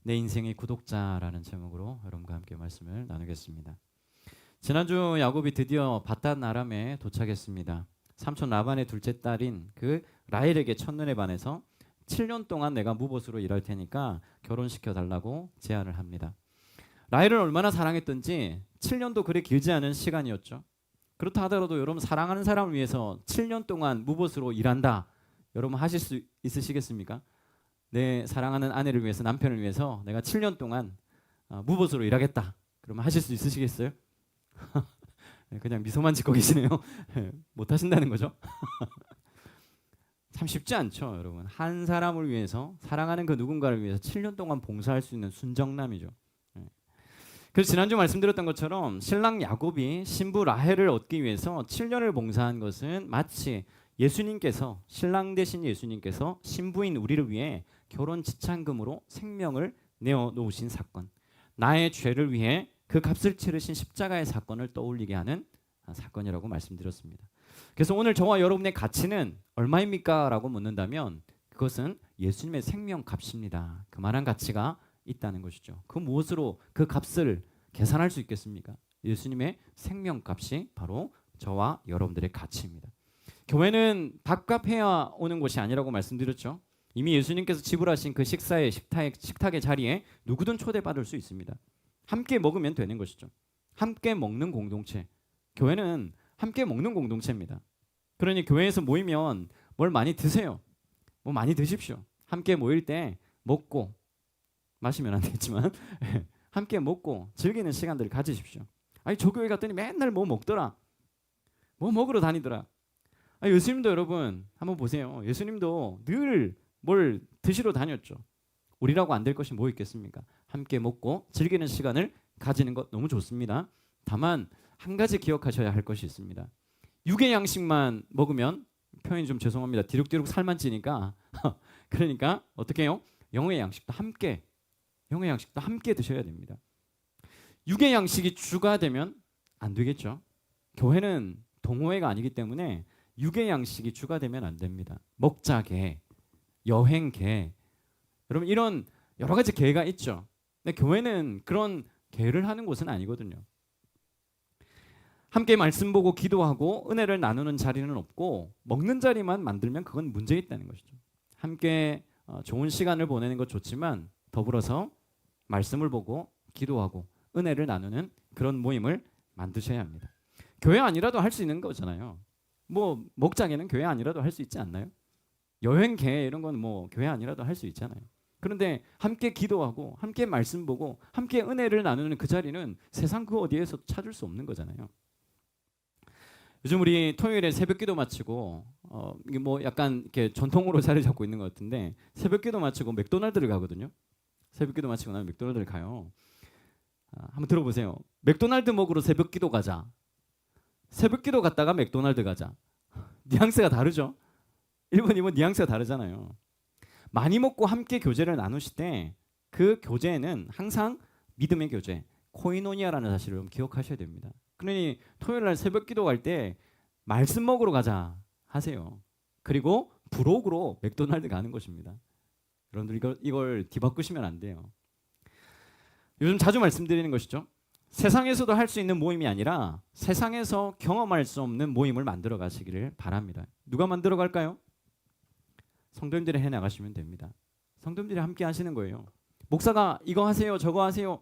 내 인생의 구독자라는 제목으로 여러분과 함께 말씀을 나누겠습니다. 지난주 야곱이 드디어 바단 아람에 도착했습니다. 삼촌 라반의 둘째 딸인 그 라헬에게 첫눈에 반해서 7년 동안 내가 무보수로 일할 테니까 결혼시켜 달라고 제안을 합니다. 라헬을 얼마나 사랑했던지 7년도 그리 길지 않은 시간이었죠. 그렇다 하더라도 여러분 사랑하는 사람을 위해서 7년 동안 무보수로 일한다. 여러분 하실 수 있으시겠습니까? 내 사랑하는 아내를 위해서, 남편을 위해서 내가 7년 동안 무보수로 일하겠다. 그러면 하실 수 있으시겠어요? 그냥 미소만 짓고 계시네요. 못 하신다는 거죠. 참 쉽지 않죠, 여러분. 한 사람을 위해서, 사랑하는 그 누군가를 위해서 7년 동안 봉사할 수 있는 순정남이죠. 그래서 지난주 말씀드렸던 것처럼 신랑 야곱이 신부 라헬을 얻기 위해서 7년을 봉사한 것은 마치 예수님께서, 신랑 대신 예수님께서 신부인 우리를 위해 결혼 지참금으로 생명을 내어 놓으신 사건, 나의 죄를 위해 그 값을 치르신 십자가의 사건을 떠올리게 하는 사건이라고 말씀드렸습니다. 그래서 오늘 저와 여러분의 가치는 얼마입니까? 라고 묻는다면 그것은 예수님의 생명값입니다. 그만한 가치가 있다는 것이죠. 그 무엇으로 그 값을 계산할 수 있겠습니까? 예수님의 생명값이 바로 저와 여러분들의 가치입니다. 교회는 밥값 해야 오는 곳이 아니라고 말씀드렸죠. 이미 예수님께서 지불하신 그 식사의 식탁의 자리에 누구든 초대받을 수 있습니다. 함께 먹으면 되는 것이죠. 함께 먹는 공동체. 교회는 함께 먹는 공동체입니다. 그러니 교회에서 모이면 뭘 많이 드세요. 뭐 많이 드십시오. 함께 모일 때 먹고, 마시면 안 되지만 함께 먹고 즐기는 시간들을 가지십시오. 아니 저 교회 갔더니 맨날 뭐 먹더라. 뭐 먹으러 다니더라. 예수님도 여러분 한번 보세요. 예수님도 늘 뭘 드시러 다녔죠. 우리라고 안 될 것이 뭐 있겠습니까? 함께 먹고 즐기는 시간을 가지는 것 너무 좋습니다. 다만 한 가지 기억하셔야 할 것이 있습니다. 육의 양식만 먹으면, 표현이 좀 죄송합니다. 디룩디룩 살만 찌니까 그러니까 어떻게 해요? 영의 양식도 함께 드셔야 됩니다. 육의 양식이 주가 되면 안 되겠죠. 교회는 동호회가 아니기 때문에 육의 양식이 주가 되면 안 됩니다. 먹자계, 여행계, 여러분 이런 여러 가지 계가 있죠. 근데 교회는 그런 계를 하는 곳은 아니거든요. 함께 말씀 보고 기도하고 은혜를 나누는 자리는 없고 먹는 자리만 만들면 그건 문제 있다는 것이죠. 함께 좋은 시간을 보내는 것 좋지만 더불어서 말씀을 보고 기도하고 은혜를 나누는 그런 모임을 만드셔야 합니다. 교회 아니라도 할 수 있는 거잖아요. 뭐 목장에는 교회 아니라도 할 수 있지 않나요? 여행계 이런 건 뭐 교회 아니라도 할 수 있잖아요. 그런데 함께 기도하고 함께 말씀 보고 함께 은혜를 나누는 그 자리는 세상 그 어디에서 찾을 수 없는 거잖아요. 요즘 우리 토요일에 새벽기도 마치고 이게 뭐 약간 이렇게 전통으로 자리 잡고 있는 것 같은데 새벽기도 마치고 맥도날드를 가거든요. 새벽기도 마치고 나면 맥도날드를 가요. 한번 들어보세요. 맥도날드 먹으러 새벽기도 가자. 새벽기도 갔다가 맥도날드 가자. 뉘앙스가 다르죠. 1번, 2번 뉘앙스가 다르잖아요. 많이 먹고 함께 교제를 나누실 때 그 교제는 항상 믿음의 교제, 코이노니아라는 사실을 좀 기억하셔야 됩니다. 그러니 토요일 날 새벽 기도 갈 때 말씀 먹으러 가자 하세요. 그리고 부록으로 맥도날드 가는 것입니다. 여러분들 이걸 뒤바꾸시면 안 돼요. 요즘 자주 말씀드리는 것이죠. 세상에서도 할 수 있는 모임이 아니라 세상에서 경험할 수 없는 모임을 만들어 가시기를 바랍니다. 누가 만들어 갈까요? 성도님들이 해 나가시면 됩니다. 성도님들이 함께 하시는 거예요. 목사가 이거 하세요, 저거 하세요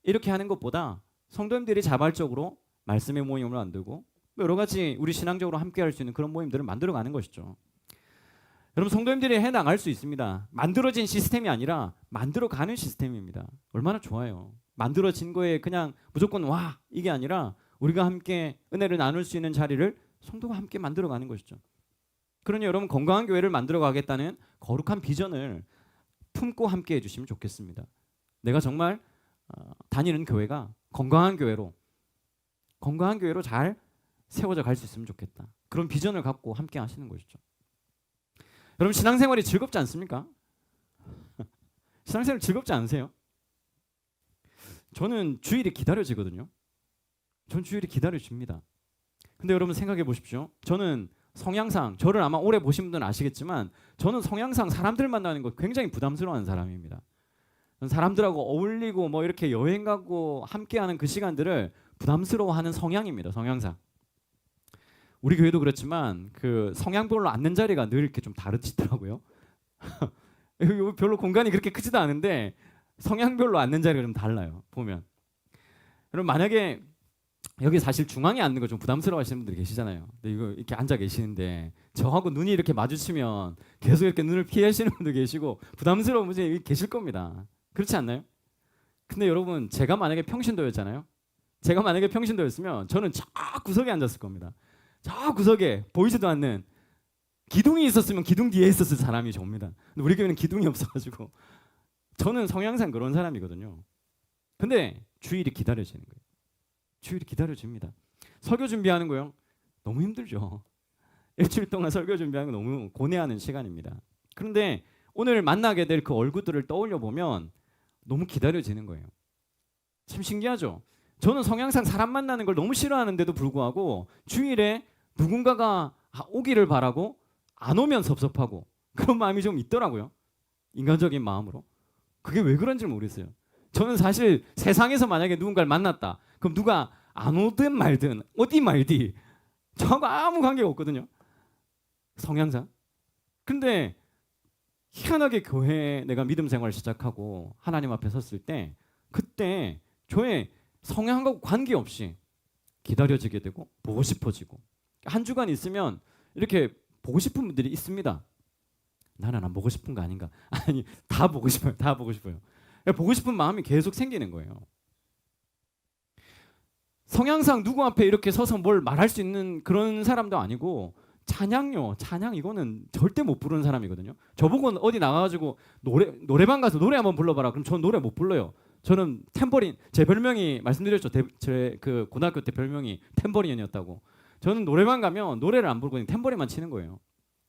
이렇게 하는 것보다 성도님들이 자발적으로 말씀의 모임을 만들고 여러 가지 우리 신앙적으로 함께 할 수 있는 그런 모임들을 만들어 가는 것이죠. 여러분 성도님들이 해 나갈 수 있습니다. 만들어진 시스템이 아니라 만들어 가는 시스템입니다. 얼마나 좋아요. 만들어진 거에 그냥 무조건 와 이게 아니라 우리가 함께 은혜를 나눌 수 있는 자리를 성도가 함께 만들어 가는 것이죠. 그러니 여러분 건강한 교회를 만들어 가겠다는 거룩한 비전을 품고 함께 해주시면 좋겠습니다. 내가 정말 다니는 교회가 건강한 교회로 잘 세워져 갈 수 있으면 좋겠다. 그런 비전을 갖고 함께 하시는 것이죠. 여러분 신앙생활이 즐겁지 않습니까? 신앙생활 즐겁지 않으세요? 저는 주일이 기다려지거든요. 전 주일이 기다려집니다. 근데 여러분 생각해 보십시오. 저는 성향상, 저를 아마 오래 보신 분들은 아시겠지만 저는 성향상 사람들 만나는 거 굉장히 부담스러워하는 사람입니다. 사람들하고 어울리고 뭐 이렇게 여행 가고 함께하는 그 시간들을 부담스러워하는 성향입니다. 성향상. 우리 교회도 그렇지만 그 성향별로 앉는 자리가 늘 이렇게 좀 다르시더라고요. 별로 공간이 그렇게 크지도 않은데 성향별로 앉는 자리가 좀 달라요. 보면. 그럼 만약에 여기 사실 중앙에 앉는 거 좀 부담스러워하시는 분들이 계시잖아요. 근데 이거 이렇게 앉아 계시는데 저하고 눈이 이렇게 마주치면 계속 이렇게 눈을 피하시는 분도 계시고 부담스러운 분이 계실 겁니다. 그렇지 않나요? 근데 여러분 제가 만약에 평신도였잖아요. 제가 만약에 평신도였으면 저는 저 구석에 앉았을 겁니다. 저 구석에 보이지도 않는 기둥이 있었으면 기둥 뒤에 있었을 사람이 접니다. 근데 우리 교회는 기둥이 없어가지고 저는 성향상 그런 사람이거든요. 근데 주일이 기다려지는 거예요. 주일이 기다려집니다. 설교 준비하는 거요. 너무 힘들죠. 일주일 동안 설교 준비하는 거 너무 고뇌하는 시간입니다. 그런데 오늘 만나게 될 그 얼굴들을 떠올려 보면 너무 기다려지는 거예요. 참 신기하죠. 저는 성향상 사람 만나는 걸 너무 싫어하는데도 불구하고 주일에 누군가가 오기를 바라고 안 오면 섭섭하고 그런 마음이 좀 있더라고요. 인간적인 마음으로. 그게 왜 그런지 모르겠어요. 저는 사실 세상에서 만약에 누군가를 만났다. 그럼 누가 안 오든 말든 어디 말디 저하고 아무 관계가 없거든요. 성향상. 근데 희한하게 교회에 내가 믿음 생활을 시작하고 하나님 앞에 섰을 때 그때 저의 성향하고 관계없이 기다려지게 되고 보고 싶어지고 한 주간 있으면 이렇게 보고 싶은 분들이 있습니다. 나는 안 보고 싶은 거 아닌가? 아니 다 보고 싶어요. 다 보고 싶어요. 보고 싶은 마음이 계속 생기는 거예요. 성향상 누구 앞에 이렇게 서서 뭘 말할 수 있는 그런 사람도 아니고 찬양요. 찬양 이거는 절대 못 부르는 사람이거든요. 저보고 어디 나가가지고 노래방 가서 노래 한번 불러봐라. 그럼 저는 노래 못 불러요. 저는 탬버린 제 별명이 말씀드렸죠. 제 그 고등학교 때 별명이 탬버린이었다고. 저는 노래방 가면 노래를 안 부르고 그냥 탬버린만 치는 거예요.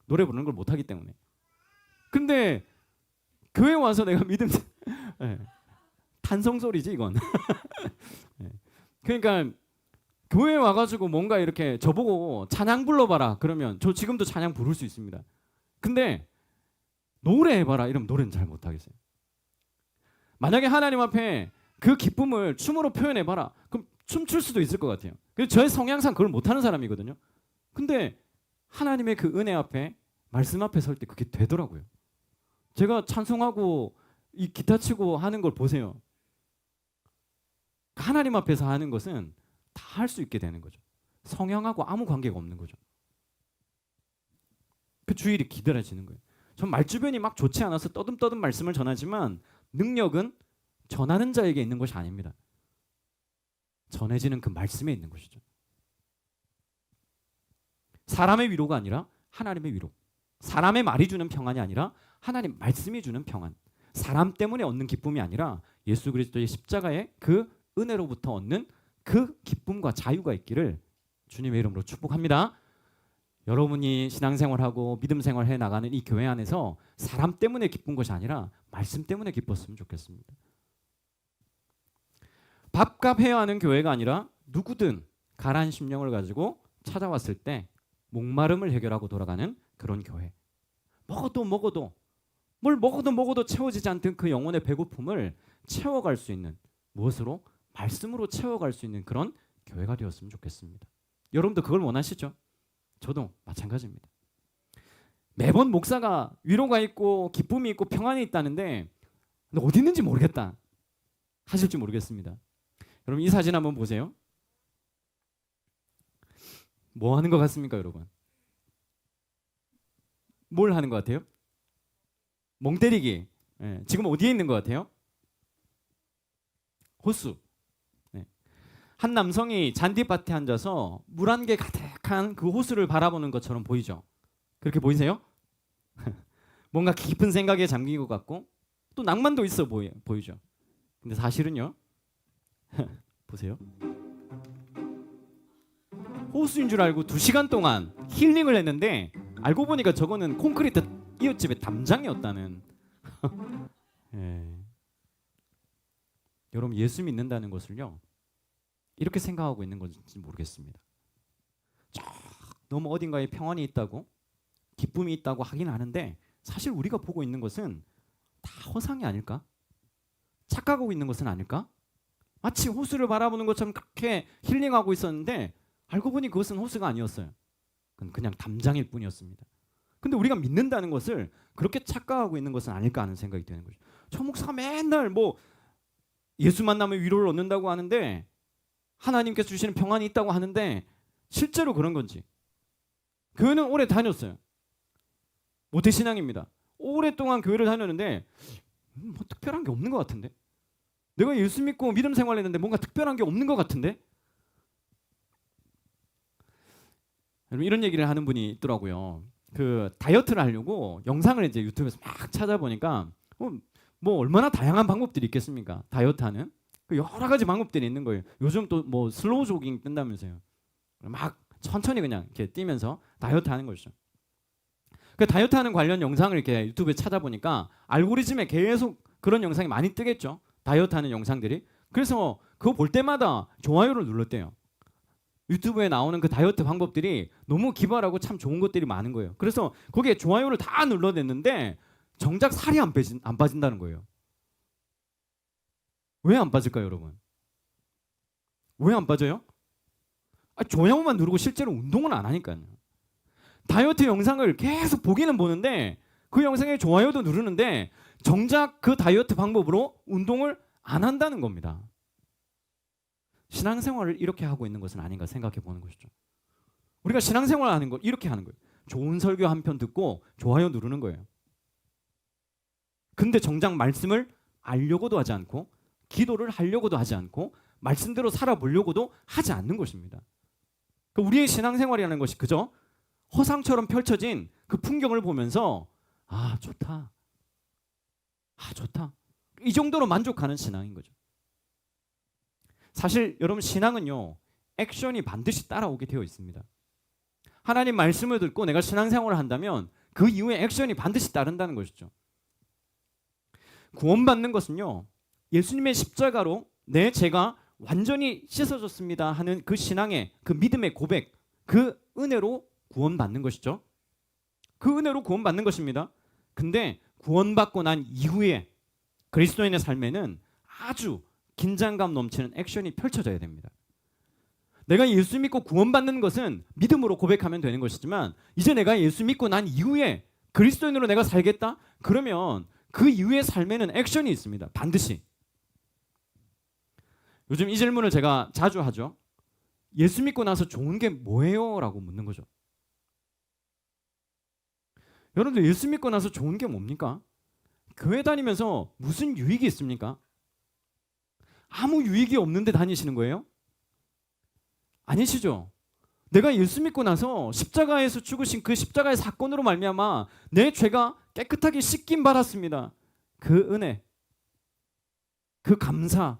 노래 부르는 걸 못하기 때문에. 근데 교회 와서 내가 믿음 네. 탄성 소리지 이건. 네. 그러니까 교회 와가지고 뭔가 이렇게 저보고 찬양 불러봐라 그러면 저 지금도 찬양 부를 수 있습니다. 근데 노래해봐라 이러면 노래는 잘 못하겠어요. 만약에 하나님 앞에 그 기쁨을 춤으로 표현해봐라 그럼 춤출 수도 있을 것 같아요. 그래서 저의 성향상 그걸 못하는 사람이거든요. 근데 하나님의 그 은혜 앞에 말씀 앞에 설 때 그게 되더라고요. 제가 찬송하고 이 기타 치고 하는 걸 보세요. 하나님 앞에서 하는 것은 다 할 수 있게 되는 거죠. 성향하고 아무 관계가 없는 거죠. 그 주일이 기다려지는 거예요. 전 말주변이 막 좋지 않아서 떠듬떠듬 말씀을 전하지만 능력은 전하는 자에게 있는 것이 아닙니다. 전해지는 그 말씀에 있는 것이죠. 사람의 위로가 아니라 하나님의 위로. 사람의 말이 주는 평안이 아니라 하나님 말씀이 주는 평안. 사람 때문에 얻는 기쁨이 아니라 예수 그리스도의 십자가의 그 은혜로부터 얻는 그 기쁨과 자유가 있기를 주님의 이름으로 축복합니다. 여러분이 신앙생활하고 믿음생활 해나가는 이 교회 안에서 사람 때문에 기쁜 것이 아니라 말씀 때문에 기뻤으면 좋겠습니다. 밥값 해야 하는 교회가 아니라 누구든 가라앉은 심령을 가지고 찾아왔을 때 목마름을 해결하고 돌아가는 그런 교회. 먹어도 뭘 먹어도 채워지지 않던 그 영혼의 배고픔을 채워갈 수 있는 무엇으로? 말씀으로 채워갈 수 있는 그런 교회가 되었으면 좋겠습니다. 여러분도 그걸 원하시죠? 저도 마찬가지입니다. 매번 목사가 위로가 있고 기쁨이 있고 평안이 있다는데 근데 어디 있는지 모르겠다 하실지 모르겠습니다. 여러분 이 사진 한번 보세요. 뭐 하는 것 같습니까, 여러분? 뭘 하는 것 같아요? 멍 때리기. 네. 지금 어디에 있는 것 같아요? 호수. 네. 한 남성이 잔디밭에 앉아서 물 한 개 가득한 그 호수를 바라보는 것처럼 보이죠? 그렇게 보이세요? 뭔가 깊은 생각에 잠긴 것 같고 또 낭만도 있어 보이죠? 근데 사실은요. 보세요. 호수인 줄 알고 2시간 동안 힐링을 했는데 알고 보니까 저거는 콘크리트 이웃집의 담장이었다는. 예. 여러분 예수 믿는다는 것을요 이렇게 생각하고 있는 건지 모르겠습니다. 너무 어딘가에 평안이 있다고 기쁨이 있다고 하긴 하는데 사실 우리가 보고 있는 것은 다 허상이 아닐까? 착각하고 있는 것은 아닐까? 마치 호수를 바라보는 것처럼 그렇게 힐링하고 있었는데 알고 보니 그것은 호수가 아니었어요. 그건 그냥 담장일 뿐이었습니다. 근데 우리가 믿는다는 것을 그렇게 착각하고 있는 것은 아닐까 하는 생각이 드는 거죠. 저 목사가 맨날 뭐 예수 만나면 위로를 얻는다고 하는데 하나님께서 주시는 평안이 있다고 하는데 실제로 그런 건지. 교회는 오래 다녔어요. 모태신앙입니다. 오랫동안 교회를 다녔는데 뭐 특별한 게 없는 것 같은데. 내가 예수 믿고 믿음 생활했는데 뭔가 특별한 게 없는 것 같은데. 여러분 이런 얘기를 하는 분이 있더라고요. 그 다이어트를 하려고 영상을 이제 유튜브에서 막 찾아보니까 뭐 얼마나 다양한 방법들이 있겠습니까? 다이어트하는 그 여러 가지 방법들이 있는 거예요. 요즘 또 뭐 슬로우 조깅 뜬다면서요. 막 천천히 그냥 이렇게 뛰면서 다이어트하는 것이죠. 그 다이어트하는 관련 영상을 이렇게 유튜브에 찾아보니까 알고리즘에 계속 그런 영상이 많이 뜨겠죠. 다이어트하는 영상들이. 그래서 그거 볼 때마다 좋아요를 눌렀대요. 유튜브에 나오는 그 다이어트 방법들이 너무 기발하고 참 좋은 것들이 많은 거예요. 그래서 거기에 좋아요를 다 눌러댔는데 정작 살이 안 빠진다는 거예요. 왜 안 빠질까요, 여러분? 왜 안 빠져요? 좋아요만 누르고 실제로 운동은 안 하니까요. 다이어트 영상을 계속 보기는 보는데 그 영상에 좋아요도 누르는데 정작 그 다이어트 방법으로 운동을 안 한다는 겁니다. 신앙생활을 이렇게 하고 있는 것은 아닌가 생각해 보는 것이죠. 우리가 신앙생활을 하는 걸 이렇게 하는 거예요. 좋은 설교 한 편 듣고 좋아요 누르는 거예요. 근데 정작 말씀을 알려고도 하지 않고 기도를 하려고도 하지 않고 말씀대로 살아보려고도 하지 않는 것입니다. 우리의 신앙생활이라는 것이 그저 허상처럼 펼쳐진 그 풍경을 보면서 아 좋다, 아 좋다 이 정도로 만족하는 신앙인 거죠. 사실 여러분 신앙은요 액션이 반드시 따라오게 되어 있습니다. 하나님 말씀을 듣고 내가 신앙생활을 한다면 그 이후에 액션이 반드시 따른다는 것이죠. 구원받는 것은요 예수님의 십자가로 내 죄가 완전히 씻어졌습니다 하는 그 신앙의 그 믿음의 고백, 그 은혜로 구원받는 것이죠. 그 은혜로 구원받는 것입니다. 근데 구원받고 난 이후에 그리스도인의 삶에는 아주 긴장감 넘치는 액션이 펼쳐져야 됩니다. 내가 예수 믿고 구원받는 것은 믿음으로 고백하면 되는 것이지만 이제 내가 예수 믿고 난 이후에 그리스도인으로 내가 살겠다? 그러면 그 이후의 삶에는 액션이 있습니다. 반드시. 요즘 이 질문을 제가 자주 하죠. 예수 믿고 나서 좋은 게 뭐예요? 라고 묻는 거죠. 여러분들 예수 믿고 나서 좋은 게 뭡니까? 교회 다니면서 무슨 유익이 있습니까? 아무 유익이 없는데 다니시는 거예요? 아니시죠? 내가 예수 믿고 나서 십자가에서 죽으신 그 십자가의 사건으로 말미암아 내 죄가 깨끗하게 씻김 받았습니다. 그 은혜, 그 감사,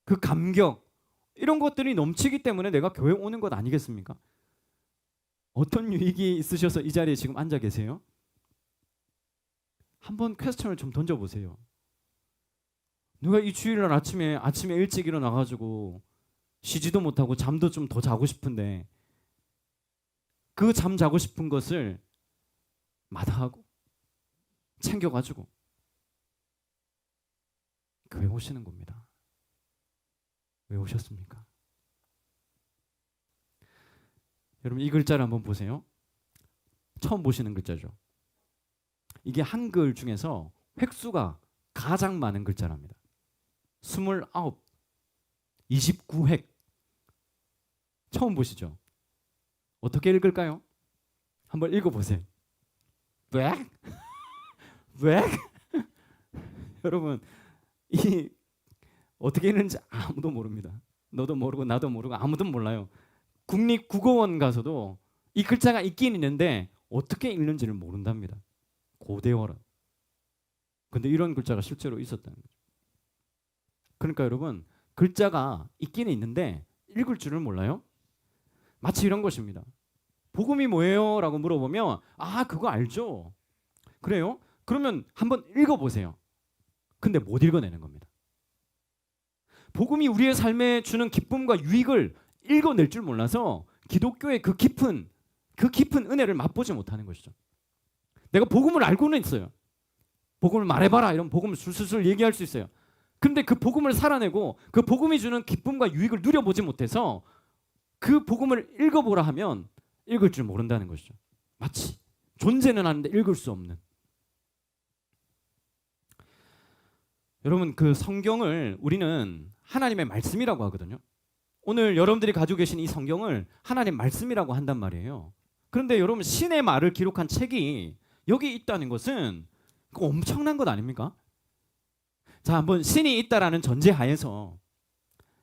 그 감격 이런 것들이 넘치기 때문에 내가 교회 오는 것 아니겠습니까? 어떤 유익이 있으셔서 이 자리에 지금 앉아 계세요? 한번 퀘스천을 좀 던져보세요. 누가 이 주일날 아침에 일찍 일어나가지고 쉬지도 못하고 잠도 좀 더 자고 싶은데 그 잠 자고 싶은 것을 마다하고 챙겨가지고 교회 오시는 겁니다. 왜 오셨습니까? 여러분 이 글자를 한번 보세요. 처음 보시는 글자죠. 이게 한글 중에서 획수가 가장 많은 글자랍니다. 29, 29획. 처음 보시죠? 어떻게 읽을까요? 한번 읽어보세요. 왜? 왜? 여러분 이 어떻게 읽는지 아무도 모릅니다. 너도 모르고 나도 모르고 아무도 몰라요. 국립국어원 가서도 이 글자가 있긴 있는데 어떻게 읽는지를 모른답니다. 고대어라. 근데 이런 글자가 실제로 있었다는 거죠. 그러니까 여러분 글자가 있기는 있는데 읽을 줄을 몰라요. 마치 이런 것입니다. 복음이 뭐예요? 라고 물어보면 아 그거 알죠. 그래요? 그러면 한번 읽어보세요. 근데 못 읽어내는 겁니다. 복음이 우리의 삶에 주는 기쁨과 유익을 읽어낼 줄 몰라서 기독교의 그 깊은 은혜를 맛보지 못하는 것이죠. 내가 복음을 알고는 있어요. 복음을 말해봐라 이런 복음을 술술술 얘기할 수 있어요. 근데 그 복음을 살아내고 그 복음이 주는 기쁨과 유익을 누려보지 못해서 그 복음을 읽어보라 하면 읽을 줄 모른다는 것이죠. 마치 존재는 하는데 읽을 수 없는. 여러분, 그 성경을 우리는 하나님의 말씀이라고 하거든요. 오늘 여러분들이 가지고 계신 이 성경을 하나님의 말씀이라고 한단 말이에요. 그런데 여러분, 신의 말을 기록한 책이 여기 있다는 것은 엄청난 것 아닙니까? 자, 한번 신이 있다라는 전제하에서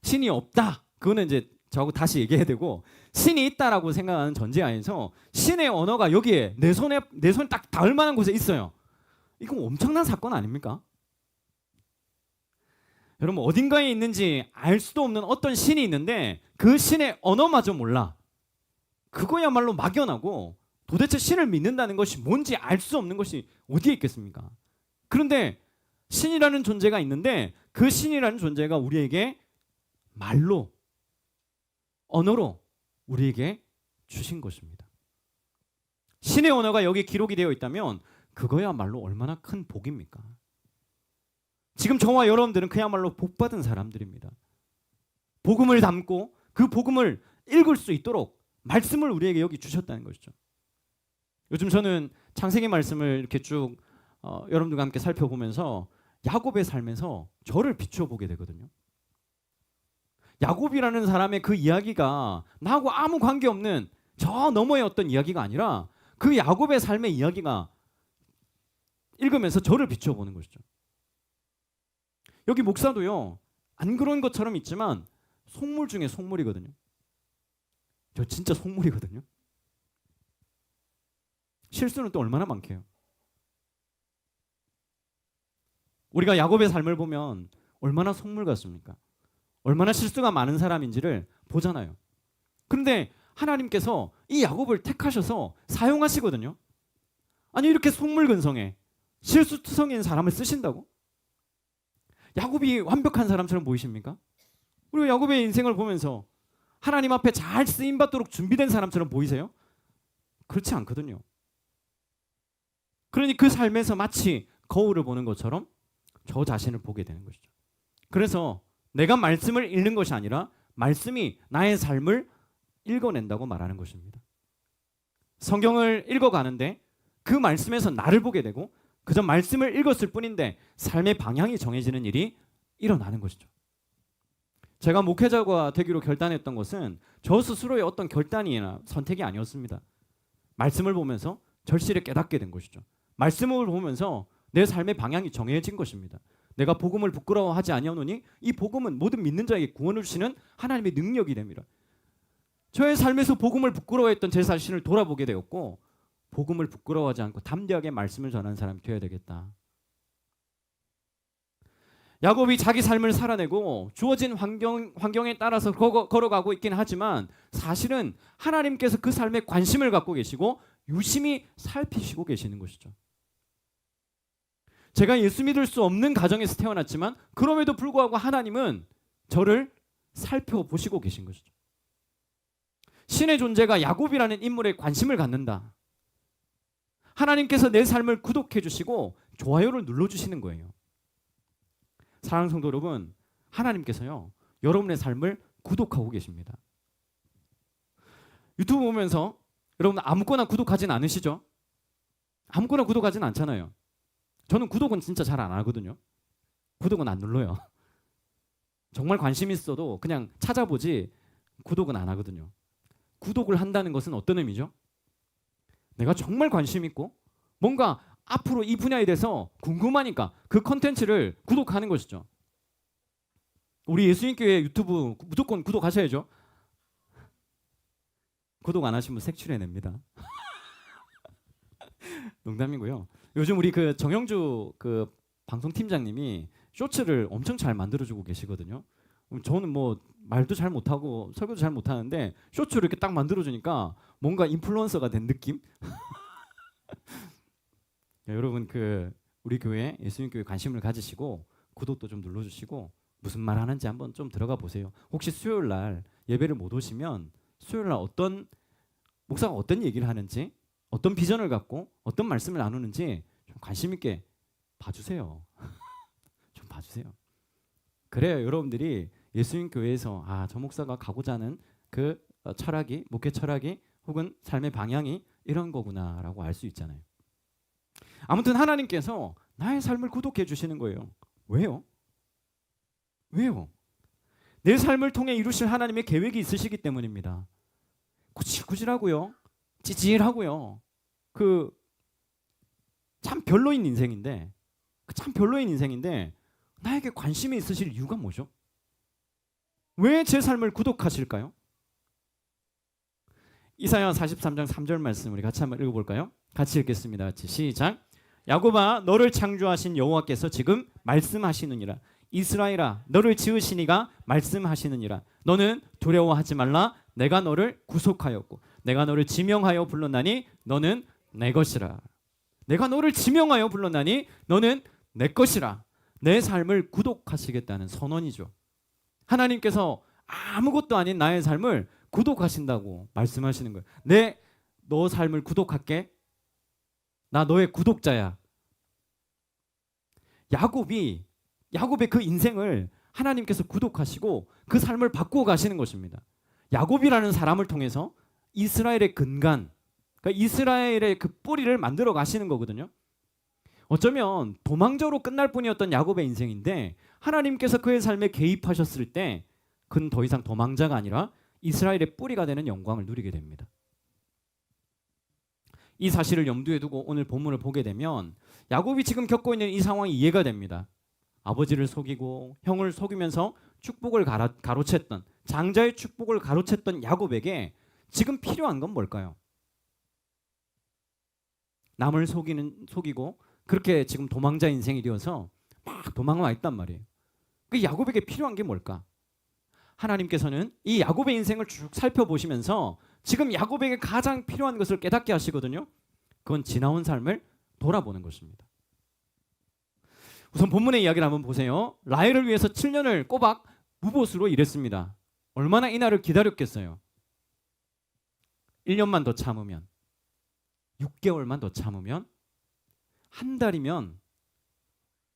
신이 없다, 그거는 이제 저하고 다시 얘기해야 되고, 신이 있다라고 생각하는 전제하에서 신의 언어가 여기에 내 손에 딱 닿을 만한 곳에 있어요. 이거 엄청난 사건 아닙니까? 여러분, 어딘가에 있는지 알 수도 없는 어떤 신이 있는데 그 신의 언어마저 몰라. 그거야말로 막연하고 도대체 신을 믿는다는 것이 뭔지 알 수 없는 것이 어디에 있겠습니까? 그런데 신이라는 존재가 있는데 그 신이라는 존재가 우리에게 말로, 언어로 우리에게 주신 것입니다. 신의 언어가 여기 기록이 되어 있다면 그거야말로 얼마나 큰 복입니까? 지금 저와 여러분들은 그야말로 복받은 사람들입니다. 복음을 담고 그 복음을 읽을 수 있도록 말씀을 우리에게 여기 주셨다는 것이죠. 요즘 저는 창세기 말씀을 이렇게 쭉 여러분들과 함께 살펴보면서 야곱의 삶에서 저를 비추어 보게 되거든요. 야곱이라는 사람의 그 이야기가 나하고 아무 관계없는 저 너머의 어떤 이야기가 아니라 그 야곱의 삶의 이야기가 읽으면서 저를 비추어 보는 것이죠. 여기 목사도요, 안 그런 것처럼 있지만 속물 중에 속물이거든요. 저 진짜 속물이거든요. 실수는 또 얼마나 많게요. 우리가 야곱의 삶을 보면 얼마나 속물 같습니까? 얼마나 실수가 많은 사람인지를 보잖아요. 그런데 하나님께서 이 야곱을 택하셔서 사용하시거든요. 아니, 이렇게 속물근성에 실수투성이인 사람을 쓰신다고? 야곱이 완벽한 사람처럼 보이십니까? 그리고 야곱의 인생을 보면서 하나님 앞에 잘 쓰임받도록 준비된 사람처럼 보이세요? 그렇지 않거든요. 그러니 그 삶에서 마치 거울을 보는 것처럼 저 자신을 보게 되는 것이죠. 그래서 내가 말씀을 읽는 것이 아니라 말씀이 나의 삶을 읽어낸다고 말하는 것입니다. 성경을 읽어가는데 그 말씀에서 나를 보게 되고 그저 말씀을 읽었을 뿐인데 삶의 방향이 정해지는 일이 일어나는 것이죠. 제가 목회자가 되기로 결단했던 것은 저 스스로의 어떤 결단이나 선택이 아니었습니다. 말씀을 보면서 절실히 깨닫게 된 것이죠. 말씀을 보면서 내 삶의 방향이 정해진 것입니다. 내가 복음을 부끄러워하지 아니하노니 이 복음은 모든 믿는 자에게 구원을 주시는 하나님의 능력이 됩니다. 저의 삶에서 복음을 부끄러워했던 제 자신을 돌아보게 되었고 복음을 부끄러워하지 않고 담대하게 말씀을 전하는 사람이 되어야 되겠다. 야곱이 자기 삶을 살아내고 주어진 환경에 따라서 걸어가고 있긴 하지만 사실은 하나님께서 그 삶에 관심을 갖고 계시고 유심히 살피시고 계시는 것이죠. 제가 예수 믿을 수 없는 가정에서 태어났지만 그럼에도 불구하고 하나님은 저를 살펴보시고 계신 것이죠. 신의 존재가 야곱이라는 인물에 관심을 갖는다. 하나님께서 내 삶을 구독해 주시고 좋아요를 눌러주시는 거예요. 사랑하는 성도 여러분, 하나님께서요 여러분의 삶을 구독하고 계십니다. 유튜브 보면서 여러분 아무거나 구독하진 않으시죠? 아무거나 구독하진 않잖아요. 저는 구독은 진짜 잘 안 하거든요. 구독은 안 눌러요. 정말 관심 있어도 그냥 찾아보지 구독은 안 하거든요. 구독을 한다는 것은 어떤 의미죠? 내가 정말 관심 있고 뭔가 앞으로 이 분야에 대해서 궁금하니까 그 컨텐츠를 구독하는 것이죠. 우리 예수님교회 유튜브 무조건 구독하셔야죠. 구독 안 하시면 색출해냅니다. 농담이고요. 요즘 우리 그 정영주 그 방송팀장님이 쇼츠를 엄청 잘 만들어주고 계시거든요. 저는 뭐 말도 잘 못하고 설교도 잘 못하는데 쇼츠를 이렇게 딱 만들어주니까 뭔가 인플루언서가 된 느낌? 여러분 그 우리 교회 예수님 교회 관심을 가지시고 구독도 좀 눌러주시고 무슨 말 하는지 한번 좀 들어가 보세요. 혹시 수요일 날 예배를 못 오시면 수요일 날 어떤 목사가 어떤 얘기를 하는지 어떤 비전을 갖고 어떤 말씀을 나누는지 좀 관심 있게 봐주세요. 좀 봐주세요. 그래요. 여러분들이 예수님 교회에서 저 목사가 가고자 하는 그 철학이, 목회 철학이 혹은 삶의 방향이 이런 거구나라고 알 수 있잖아요. 아무튼 하나님께서 나의 삶을 구독해 주시는 거예요. 왜요? 왜요? 내 삶을 통해 이루실 하나님의 계획이 있으시기 때문입니다. 구질구질하고요. 찌질하고요. 참 별로인 인생인데, 나에게 관심이 있으실 이유가 뭐죠? 왜 제 삶을 구독하실까요? 이사야 43장 3절 말씀 우리 같이 한번 읽어볼까요? 같이 읽겠습니다. 같이 시작. 야곱아 너를 창조하신 여호와께서 지금 말씀하시느니라. 이스라엘아 너를 지으신 이가 말씀하시느니라. 너는 두려워하지 말라. 내가 너를 구속하였고 내가 너를 지명하여 불렀나니 너는 내 것이라. 내가 너를 지명하여 불렀나니 너는 내 것이라. 내 삶을 구독하시겠다는 선언이죠. 하나님께서 아무것도 아닌 나의 삶을 구독하신다고 말씀하시는 거예요. 너 삶을 구독할게. 나 너의 구독자야. 야곱의 그 인생을 하나님께서 구독하시고 그 삶을 바꾸어 가시는 것입니다. 야곱이라는 사람을 통해서 이스라엘의 근간, 그러니까 이스라엘의 그 뿌리를 만들어 가시는 거거든요. 어쩌면 도망자로 끝날 뿐이었던 야곱의 인생인데 하나님께서 그의 삶에 개입하셨을 때 그는 더 이상 도망자가 아니라 이스라엘의 뿌리가 되는 영광을 누리게 됩니다. 이 사실을 염두에 두고 오늘 본문을 보게 되면 야곱이 지금 겪고 있는 이 상황이 이해가 됩니다. 아버지를 속이고 형을 속이면서 축복을 가로챘던, 장자의 축복을 가로챘던 야곱에게 지금 필요한 건 뭘까요? 남을 속이고 그렇게 지금 도망자 인생이 되어서 막 도망와 있단 말이에요. 그 야곱에게 필요한 게 뭘까? 하나님께서는 이 야곱의 인생을 쭉 살펴보시면서 지금 야곱에게 가장 필요한 것을 깨닫게 하시거든요. 그건 지나온 삶을 돌아보는 것입니다. 우선 본문의 이야기를 한번 보세요. 라헬을 위해서 7년을 꼬박 무보수로 일했습니다. 얼마나 이 날을 기다렸겠어요. 1년만 더 참으면, 6개월만 더 참으면, 한 달이면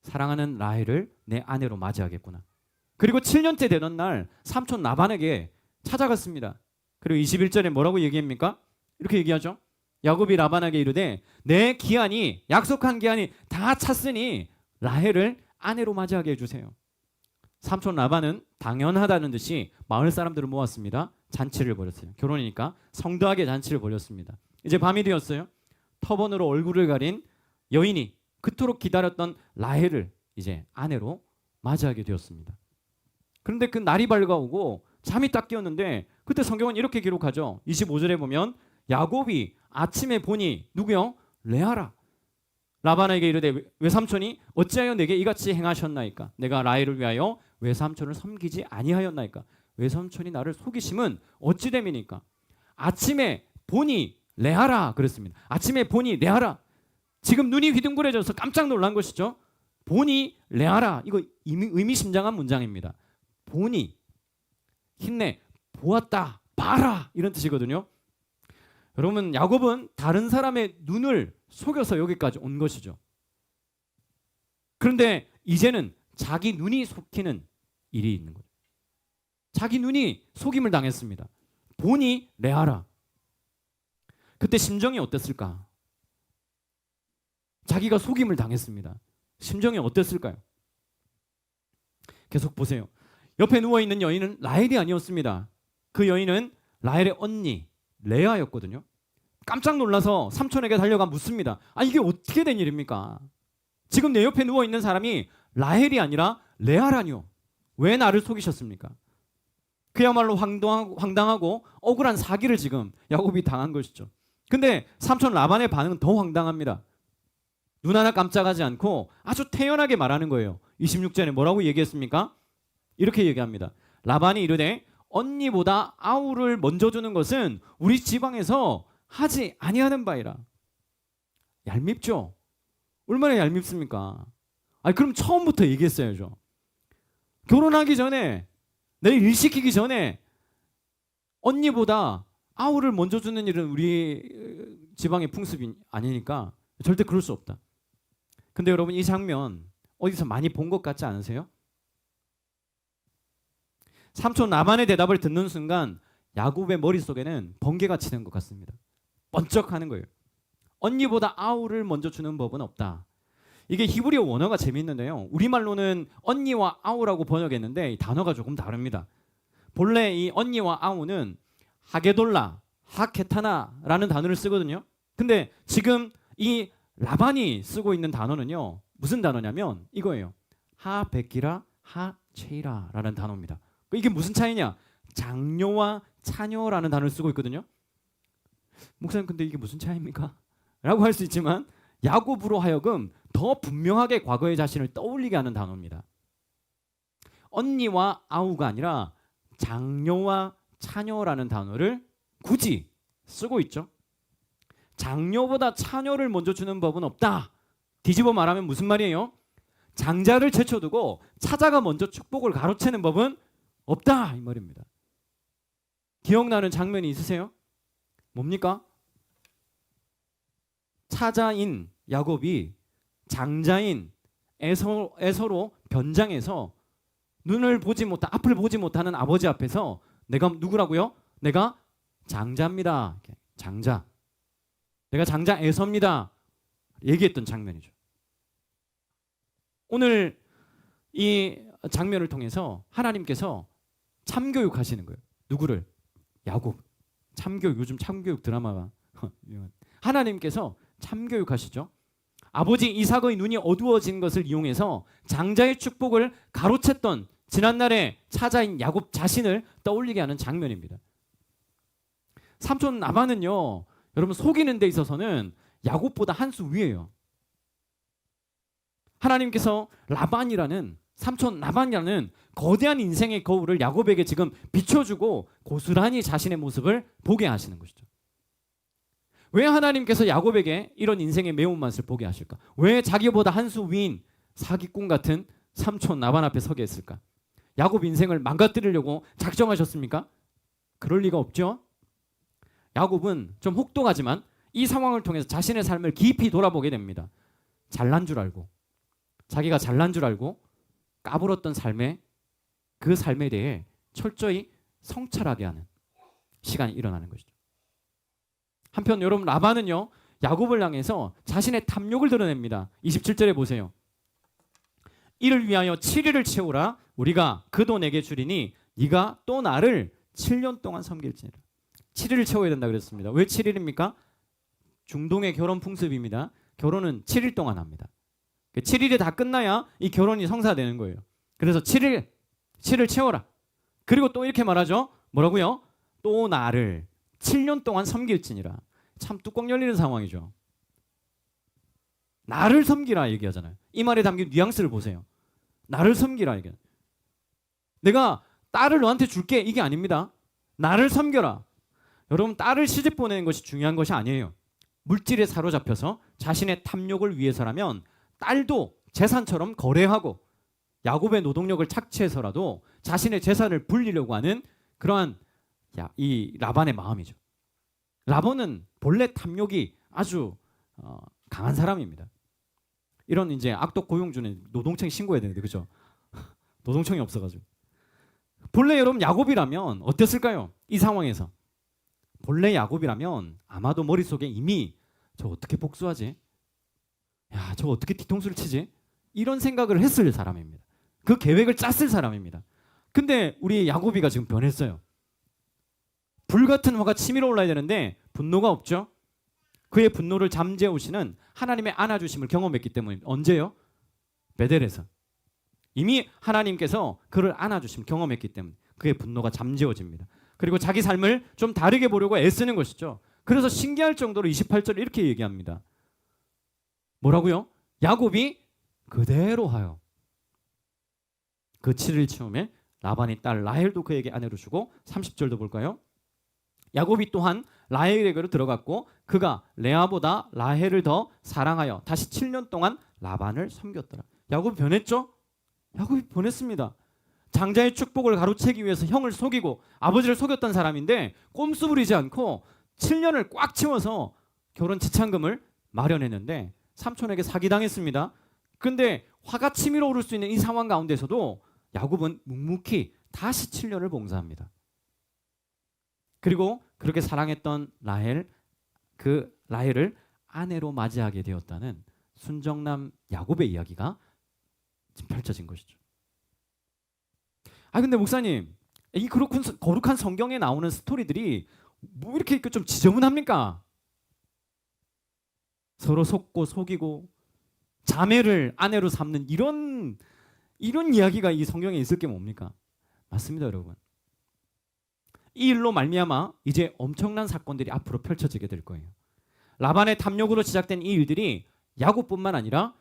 사랑하는 라헬을 내 아내로 맞이하겠구나. 그리고 7년째 되던 날 삼촌 라반에게 찾아갔습니다. 그리고 21절에 뭐라고 얘기합니까? 이렇게 얘기하죠. 야곱이 라반에게 이르되 내 기한이, 약속한 기한이 다 찼으니 라헬을 아내로 맞이하게 해주세요. 삼촌 라반은 당연하다는 듯이 마을 사람들을 모았습니다. 잔치를 벌였어요. 결혼이니까 성대하게 잔치를 벌였습니다. 이제 밤이 되었어요. 터번으로 얼굴을 가린 여인이 그토록 기다렸던 라헬을 이제 아내로 맞이하게 되었습니다. 그런데 그 날이 밝아오고 잠이 딱 깨었는데 그때 성경은 이렇게 기록하죠. 25절에 보면 야곱이 아침에 보니 누구요? 레아라. 라반에게 이르되 외삼촌이 어찌하여 내게 이같이 행하셨나이까? 내가 라헬을 위하여 외삼촌을 섬기지 아니하였나이까? 외삼촌이 나를 속이심은 어찌 됨이니까? 아침에 보니 레아라 그랬습니다. 아침에 보니 레아라. 지금 눈이 휘둥그레져서 깜짝 놀란 것이죠. 보니 레아라. 이거 의미심장한 문장입니다. 보니, 힘내, 보았다, 봐라 이런 뜻이거든요. 여러분 야곱은 다른 사람의 눈을 속여서 여기까지 온 것이죠. 그런데 이제는 자기 눈이 속이는 일이 있는 거죠. 자기 눈이 속임을 당했습니다. 보니 레아라. 그때 심정이 어땠을까? 자기가 속임을 당했습니다. 심정이 어땠을까요? 계속 보세요. 옆에 누워있는 여인은 라헬이 아니었습니다. 그 여인은 라헬의 언니 레아였거든요. 깜짝 놀라서 삼촌에게 달려가 묻습니다. 이게 어떻게 된 일입니까? 지금 내 옆에 누워있는 사람이 라헬이 아니라 레아라니요. 왜 나를 속이셨습니까? 그야말로 황당하고 억울한 사기를 지금 야곱이 당한 것이죠. 근데 삼촌 라반의 반응은 더 황당합니다. 눈 하나 깜짝하지 않고 아주 태연하게 말하는 거예요. 26절에 뭐라고 얘기했습니까? 이렇게 얘기합니다. 라반이 이르되 언니보다 아우를 먼저 주는 것은 우리 지방에서 하지 아니하는 바이라. 얄밉죠? 얼마나 얄밉습니까? 그럼 처음부터 얘기했어야죠. 결혼하기 전에, 내 일 시키기 전에 언니보다 아우를 먼저 주는 일은 우리 지방의 풍습이 아니니까 절대 그럴 수 없다. 근데 여러분 이 장면 어디서 많이 본 것 같지 않으세요? 삼촌 라반의 대답을 듣는 순간 야곱의 머릿속에는 번개가 치는 것 같습니다. 번쩍하는 거예요. 언니보다 아우를 먼저 주는 법은 없다. 이게 히브리어 원어가 재미있는데요. 우리말로는 언니와 아우라고 번역했는데 이 단어가 조금 다릅니다. 본래 이 언니와 아우는 하게돌라, 하케타나라는 단어를 쓰거든요. 근데 지금 이 라반이 쓰고 있는 단어는요. 무슨 단어냐면 이거예요. 하베키라, 하체이라라는 단어입니다. 이게 무슨 차이냐? 장녀와 차녀라는 단어를 쓰고 있거든요. 목사님 근데 이게 무슨 차이입니까? 라고 할 수 있지만 야곱으로 하여금 더 분명하게 과거의 자신을 떠올리게 하는 단어입니다. 언니와 아우가 아니라 장녀와 차녀라는 단어를 굳이 쓰고 있죠. 장녀보다 차녀를 먼저 주는 법은 없다. 뒤집어 말하면 무슨 말이에요? 장자를 제쳐두고 차자가 먼저 축복을 가로채는 법은 없다 이 말입니다. 기억나는 장면이 있으세요? 뭡니까? 차자인 야곱이 장자인 에서로 변장해서 눈을 보지 못한 앞을 보지 못하는 아버지 앞에서 내가 누구라고요? 내가 장자입니다. 장자. 내가 장자 에서입니다. 얘기했던 장면이죠. 오늘 이 장면을 통해서 하나님께서 참교육하시는 거예요. 누구를? 야곱. 참교육. 요즘 참교육 드라마가 하나님께서 참교육하시죠. 아버지 이삭의 눈이 어두워진 것을 이용해서 장자의 축복을 가로챘던 지난날의 차자인 야곱 자신을 떠올리게 하는 장면입니다. 삼촌 라반은요. 여러분 속이는 데 있어서는 야곱보다 한 수 위에요. 하나님께서 라반이라는 삼촌 라반이라는 거대한 인생의 거울을 야곱에게 지금 비춰주고 고스란히 자신의 모습을 보게 하시는 것이죠. 왜 하나님께서 야곱에게 이런 인생의 매운맛을 보게 하실까? 왜 자기보다 한 수 위인 사기꾼 같은 삼촌 라반 앞에 서게 했을까? 야곱 인생을 망가뜨리려고 작정하셨습니까? 그럴 리가 없죠. 야곱은 좀 혹독하지만 이 상황을 통해서 자신의 삶을 깊이 돌아보게 됩니다. 잘난 줄 알고 자기가 잘난 줄 알고 까불었던 그 삶에 대해 철저히 성찰하게 하는 시간이 일어나는 것이죠. 한편 여러분 라반은요. 야곱을 향해서 자신의 탐욕을 드러냅니다. 27절에 보세요. 이를 위하여 7일을 채우라. 우리가 그 돈 내게 주리니 네가 또 나를 7년 동안 섬길지니라. 7일을 채워야 된다 그랬습니다. 왜 7일입니까? 중동의 결혼 풍습입니다. 결혼은 7일 동안 합니다. 7일이 다 끝나야 이 결혼이 성사되는 거예요. 그래서 7일 채워라. 그리고 또 이렇게 말하죠. 뭐라고요? 또 나를 7년 동안 섬길지니라. 참 뚜껑 열리는 상황이죠. 나를 섬기라 얘기하잖아요. 이 말에 담긴 뉘앙스를 보세요. 나를 섬기라 얘기해요. 내가 딸을 너한테 줄게 이게 아닙니다. 나를 섬겨라. 여러분 딸을 시집 보내는 것이 중요한 것이 아니에요. 물질에 사로잡혀서 자신의 탐욕을 위해서라면 딸도 재산처럼 거래하고 야곱의 노동력을 착취해서라도 자신의 재산을 불리려고 하는 그러한 이 라반의 마음이죠. 라반은 본래 탐욕이 아주 강한 사람입니다. 이런 이제 악독 고용주는 노동청 신고해야 되는데 그죠? 노동청이 없어가지고 본래 여러분 야곱이라면 어땠을까요? 이 상황에서 본래 야곱이라면 아마도 머릿속에 이미 저 어떻게 복수하지? 야, 저 어떻게 뒤통수를 치지? 이런 생각을 했을 사람입니다. 그 계획을 짰을 사람입니다. 근데 우리 야곱이가 지금 변했어요. 불같은 화가 치밀어 올라야 되는데 분노가 없죠. 그의 분노를 잠재우시는 하나님의 안아주심을 경험했기 때문에 언제요? 베델에서. 이미 하나님께서 그를 안아주심 경험했기 때문에 그의 분노가 잠재워집니다. 그리고 자기 삶을 좀 다르게 보려고 애쓰는 것이죠. 그래서 신기할 정도로 28절 이렇게 얘기합니다. 뭐라고요? 야곱이 그대로 하여 그 7일 처음에 라반의 딸 라헬도 그에게 아내로 주고 30절도 볼까요? 야곱이 또한 라헬에게로 들어갔고 그가 레아보다 라헬을 더 사랑하여 다시 7년 동안 라반을 섬겼더라. 야곱이 변했죠? 야곱이 변했습니다. 장자의 축복을 가로채기 위해서 형을 속이고 아버지를 속였던 사람인데 꼼수 부리지 않고 7년을 꽉 채워서 결혼 지참금을 마련했는데 삼촌에게 사기당했습니다. 근데 화가 치밀어 오를 수 있는 이 상황 가운데서도 야곱은 묵묵히 다시 7년을 봉사합니다. 그리고 그렇게 사랑했던 라헬, 그 라헬을 아내로 맞이하게 되었다는 순정남 야곱의 이야기가 지금 펼쳐진 것이죠. 근데 목사님, 이 거룩한 성경에 나오는 스토리들이 뭐 이렇게 좀 지저분합니까? 서로 속고 속이고 자매를 아내로 삼는 이런 이야기가 이 성경에 있을 게 뭡니까? 맞습니다, 여러분. 이 일로 말미암아 이제 엄청난 사건들이 앞으로 펼쳐지게 될 거예요. 라반의 탐욕으로 시작된 이 일들이 야곱뿐만 아니라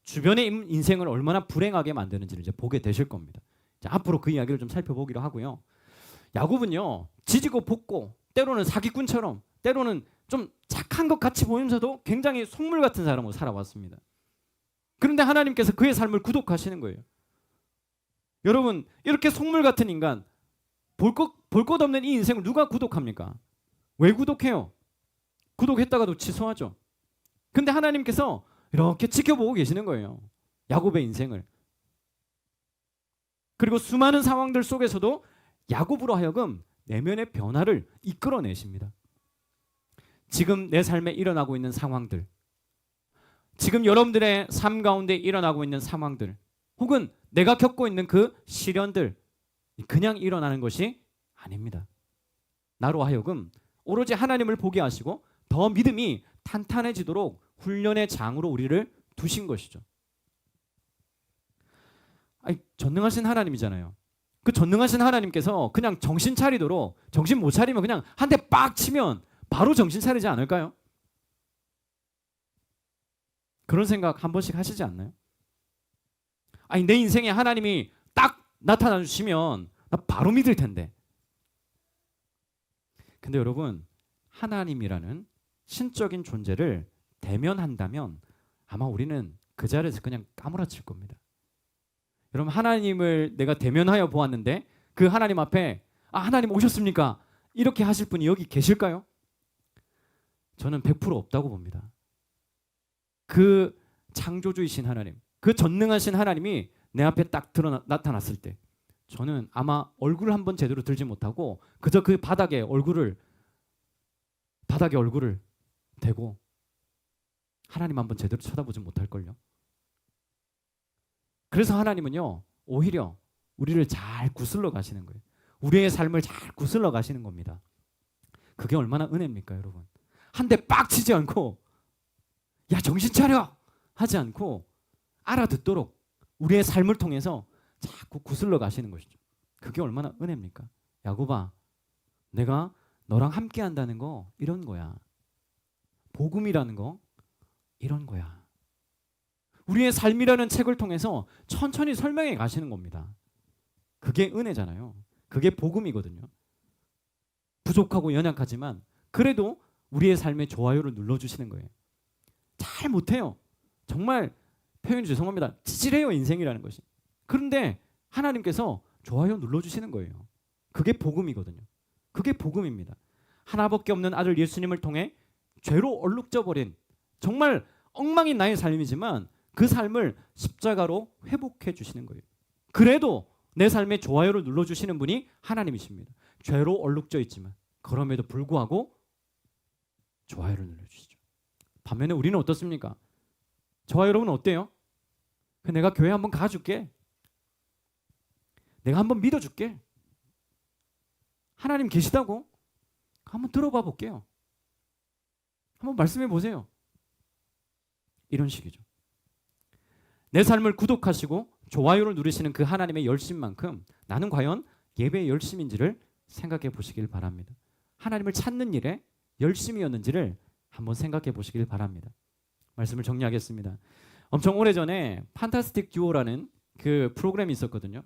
주변의 인생을 얼마나 불행하게 만드는지를 이제 보게 되실 겁니다. 자, 앞으로 그 이야기를 좀 살펴보기로 하고요. 야곱은요, 지지고 볶고 때로는 사기꾼처럼, 때로는 좀 착한 것 같이 보이면서도 굉장히 속물 같은 사람으로 살아왔습니다. 그런데 하나님께서 그의 삶을 구독하시는 거예요. 여러분, 이렇게 속물 같은 인간, 볼 것 없는 이 인생을 누가 구독합니까? 왜 구독해요? 구독했다가도 취소하죠. 근데 하나님께서 이렇게 지켜보고 계시는 거예요. 야곱의 인생을. 그리고 수많은 상황들 속에서도 야곱으로 하여금 내면의 변화를 이끌어내십니다. 지금 내 삶에 일어나고 있는 상황들, 지금 여러분들의 삶 가운데 일어나고 있는 상황들, 혹은 내가 겪고 있는 그 시련들, 그냥 일어나는 것이 아닙니다. 나로 하여금 오로지 하나님을 보게 하시고 더 믿음이 탄탄해지도록 훈련의 장으로 우리를 두신 것이죠. 전능하신 하나님이잖아요. 그 전능하신 하나님께서 그냥 정신 차리도록, 정신 못 차리면 그냥 한 대 빡 치면 바로 정신 차리지 않을까요? 그런 생각 한 번씩 하시지 않나요? 내 인생에 하나님이 딱 나타나 주시면 나 바로 믿을 텐데. 근데 여러분, 하나님이라는 신적인 존재를 대면한다면 아마 우리는 그 자리에서 그냥 까무라칠 겁니다. 여러분, 하나님을 내가 대면하여 보았는데 그 하나님 앞에 하나님 오셨습니까? 이렇게 하실 분이 여기 계실까요? 저는 100% 없다고 봅니다. 그 창조주이신 하나님, 그 전능하신 하나님이 내 앞에 딱 나타났을 때 저는 아마 얼굴을 한번 제대로 들지 못하고 그저 그 바닥에 얼굴을 대고 하나님 한번 제대로 쳐다보지 못할걸요. 그래서 하나님은요, 오히려 우리를 잘 구슬러 가시는 거예요. 우리의 삶을 잘 구슬러 가시는 겁니다. 그게 얼마나 은혜입니까, 여러분? 한 대 빡 치지 않고 야 정신 차려 하지 않고 알아듣도록 우리의 삶을 통해서 자꾸 구슬러 가시는 것이죠. 그게 얼마나 은혜입니까? 야곱아, 내가 너랑 함께 한다는 거 이런 거야. 복음이라는 거 이런 거야. 우리의 삶이라는 책을 통해서 천천히 설명해 가시는 겁니다. 그게 은혜잖아요. 그게 복음이거든요. 부족하고 연약하지만 그래도 우리의 삶에 좋아요를 눌러주시는 거예요. 잘 못해요. 정말 표현이 죄송합니다. 찌질해요, 인생이라는 것이. 그런데 하나님께서 좋아요 눌러주시는 거예요. 그게 복음이거든요. 그게 복음입니다. 하나밖에 없는 아들 예수님을 통해 죄로 얼룩져 버린 정말 엉망인 나의 삶이지만 그 삶을 십자가로 회복해 주시는 거예요. 그래도 내 삶에 좋아요를 눌러주시는 분이 하나님이십니다. 죄로 얼룩져 있지만 그럼에도 불구하고 좋아요를 눌러주시죠. 반면에 우리는 어떻습니까? 저와 여러분은 어때요? 내가 교회 한번 가줄게. 내가 한번 믿어줄게. 하나님 계시다고? 한번 들어봐 볼게요. 한번 말씀해 보세요. 이런 식이죠. 내 삶을 구독하시고 좋아요를 누르시는 그 하나님의 열심만큼 나는 과연 예배의 열심인지를 생각해 보시길 바랍니다. 하나님을 찾는 일에 열심이었는지를 한번 생각해 보시길 바랍니다. 말씀을 정리하겠습니다. 엄청 오래전에 판타스틱 듀오라는 그 프로그램이 있었거든요.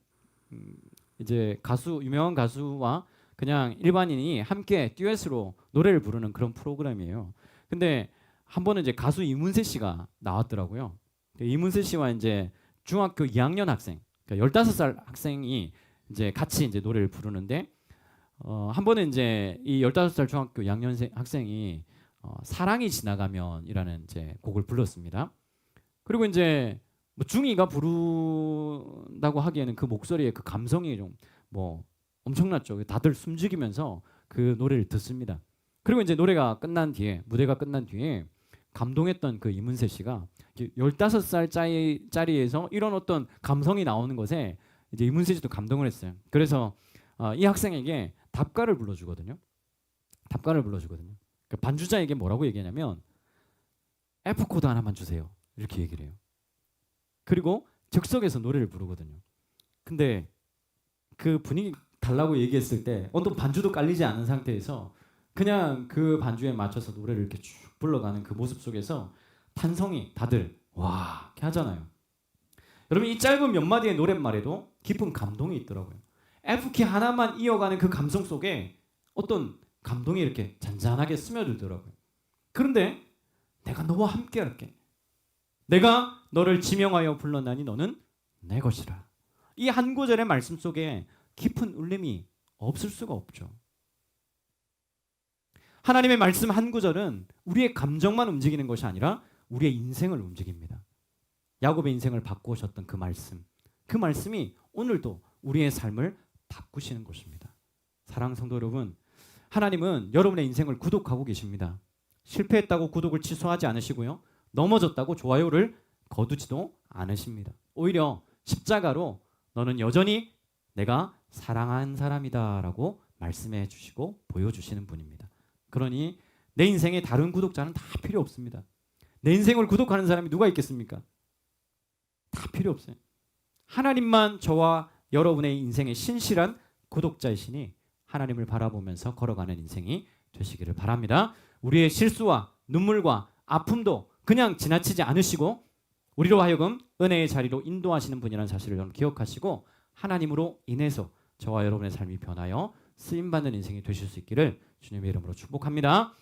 이제 유명한 가수와 그냥 일반인이 함께 듀엣으로 노래를 부르는 그런 프로그램이에요. 근데 한 번은 이제 가수 이문세 씨가 나왔더라고요. 이문세 씨와 이제 중학교 2학년 학생, 그러니까 15살 학생이 이제 같이 이제 노래를 부르는데 한 번은 이제 이 15살 중학교 2학년 학생이 사랑이 지나가면이라는 이제 곡을 불렀습니다. 그리고 이제 뭐 중2가 부른다고 하기에는 그 목소리의 그 감성이 좀 뭐 엄청났죠. 다들 숨죽이면서 그 노래를 듣습니다. 그리고 이제 노래가 끝난 뒤에 무대가 끝난 뒤에 감동했던 그 이문세 씨가 15살짜리에서 이런 어떤 감성이 나오는 것에 이제 이문세 씨도 감동을 했어요. 그래서 이 학생에게 답가를 불러주거든요. 답가를 불러주거든요. 그 반주자에게 뭐라고 얘기하냐면 F 코드 하나만 주세요. 이렇게 얘기를 해요. 그리고 즉석에서 노래를 부르거든요. 근데 그 분위기 달라고 얘기했을 때 어떤 반주도 깔리지 않은 상태에서 그냥 그 반주에 맞춰서 노래를 이렇게 쭉 불러가는 그 모습 속에서 탄성이 다들 와 이렇게 하잖아요. 여러분 이 짧은 몇 마디의 노랫말에도 깊은 감동이 있더라고요. F키 하나만 이어가는 그 감성 속에 어떤 감동이 이렇게 잔잔하게 스며들더라고요. 그런데 내가 너와 함께 할게. 내가 너를 지명하여 불렀나니 너는 내 것이라. 이 한 구절의 말씀 속에 깊은 울림이 없을 수가 없죠. 하나님의 말씀 한 구절은 우리의 감정만 움직이는 것이 아니라 우리의 인생을 움직입니다. 야곱의 인생을 바꾸셨던 그 말씀이 오늘도 우리의 삶을 바꾸시는 것입니다. 사랑하는 성도 여러분, 하나님은 여러분의 인생을 구독하고 계십니다. 실패했다고 구독을 취소하지 않으시고요. 넘어졌다고 좋아요를 거두지도 않으십니다. 오히려 십자가로 너는 여전히 내가 사랑한 사람이다 라고 말씀해 주시고 보여주시는 분입니다. 그러니 내 인생에 다른 구독자는 다 필요 없습니다. 내 인생을 구독하는 사람이 누가 있겠습니까? 다 필요 없어요. 하나님만 저와 여러분의 인생의 신실한 구독자이시니 하나님을 바라보면서 걸어가는 인생이 되시기를 바랍니다. 우리의 실수와 눈물과 아픔도 그냥 지나치지 않으시고 우리로 하여금 은혜의 자리로 인도하시는 분이라는 사실을 여러분 기억하시고 하나님으로 인해서 저와 여러분의 삶이 변하여 쓰임받는 인생이 되실 수 있기를 주님의 이름으로 축복합니다.